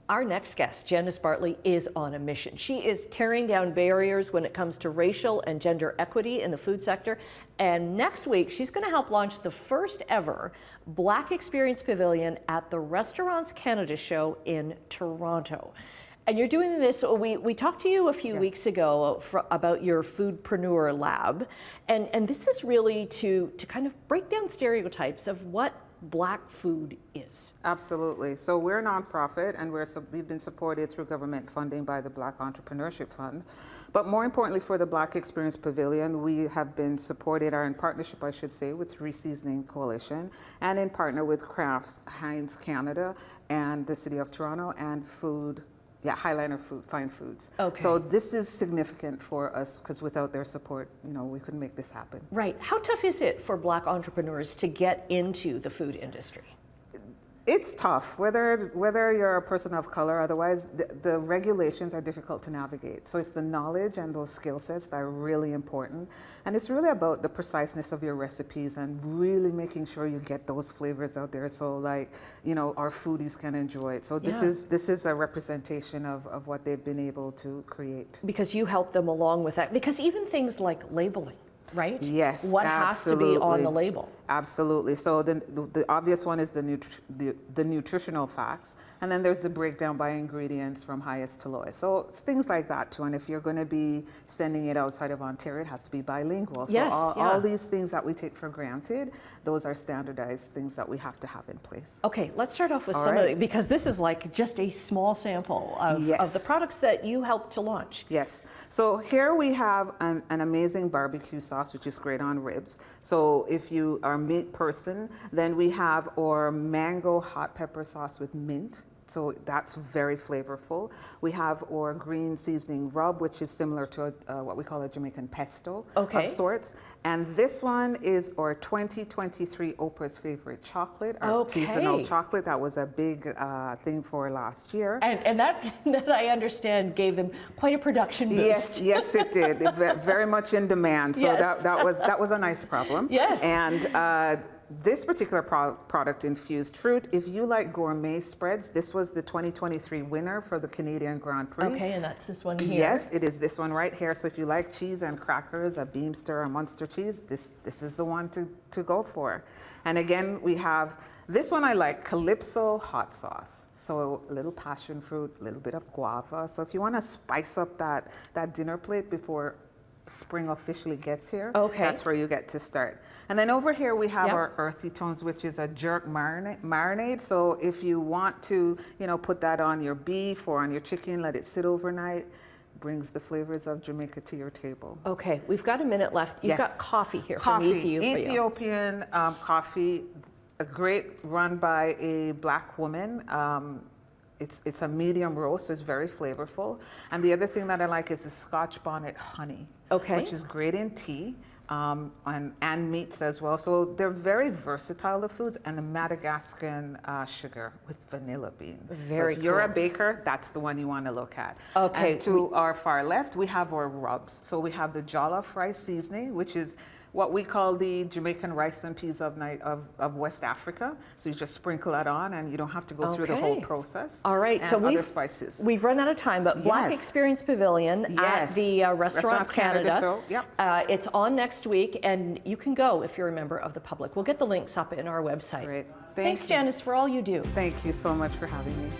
Our next guest, Janice Bartley, is on a mission. She is tearing down barriers when it comes to racial and gender equity in the food sector. And next week, she's going to help launch the first ever Black Experience Pavilion at the Restaurants Canada show in Toronto. And you're doing this, we talked to you a few weeks ago about your Foodpreneur Lab. And this is really to kind of break down stereotypes of what Black food is. Absolutely. So we're a nonprofit, and we've been supported through government funding by the Black Entrepreneurship Fund. But more importantly, for the Black Experience Pavilion, we have been supported, or in partnership, I should say, with Reseasoning Coalition, and in partner with Crafts Heinz Canada and the City of Toronto and Highliner Fine Foods. Okay. So this is significant for us because without their support, we couldn't make this happen. Right. How tough is it for Black entrepreneurs to get into the food industry? It's tough, whether you're a person of color, otherwise the regulations are difficult to navigate. So it's the knowledge and those skill sets that are really important. And it's really about the preciseness of your recipes and really making sure you get those flavors out there so our foodies can enjoy it. So this is a representation of what they've been able to create. Because you help them along with that. Because even things like labeling, right? Yes, what absolutely. has to be on the label? Absolutely. So the obvious one is the nutritional facts, and then there's the breakdown by ingredients from highest to lowest. So it's things like that too. And if you're going to be sending it outside of Ontario, it has to be bilingual. So all these things that we take for granted, those are standardized things that we have to have in place. Okay, let's start off with some of the, because this is like just a small sample of the products that you helped to launch. Yes. So here we have an amazing barbecue sauce, which is great on ribs. So if you are a meat person, then we have our mango hot pepper sauce with mint. So that's very flavorful. We have our green seasoning rub, which is similar to what we call a Jamaican pesto of sorts. And this one is our 2023 Oprah's favorite chocolate, our artisanal chocolate. That was a big thing for last year. And that I understand gave them quite a production boost. Yes, it did. Very much in demand. So that was a nice problem. Yes. And this particular product infused fruit, if you like gourmet spreads, this was the 2023 winner for the Canadian Grand Prix. Okay, and that's this one here. Yes, it is this one right here. So if you like cheese and crackers, a Beamster, a Munster cheese, this is the one to go for. And again, we have, this one I like, Calypso hot sauce. So a little passion fruit, a little bit of guava. So if you want to spice up that dinner plate before spring officially gets here, that's where you get to start. And then over here we have our earthy tones, which is a jerk marinade. So if you want to, put that on your beef or on your chicken, let it sit overnight, brings the flavors of Jamaica to your table. Okay, we've got a minute left. You've got coffee here from Ethiopia. Ethiopian coffee, a great run by a Black woman. It's a medium roast, so it's very flavorful. And the other thing that I like is the Scotch bonnet honey, which is great in tea and meats as well. So they're very versatile, the foods, and the Madagascan sugar with vanilla bean. So if you're a baker, that's the one you want to look at. Okay. And to our far left, we have our rubs. So we have the jollof rice seasoning, which is what we call the Jamaican rice and peas of West Africa. So you just sprinkle that on and you don't have to go through the whole process. All right, and so other spices. We've run out of time, but Black Experience Pavilion at the Restaurants Canada. It's on next week, and you can go if you're a member of the public. We'll get the links up in our website. Great. Thanks, Janice, for all you do. Thank you so much for having me.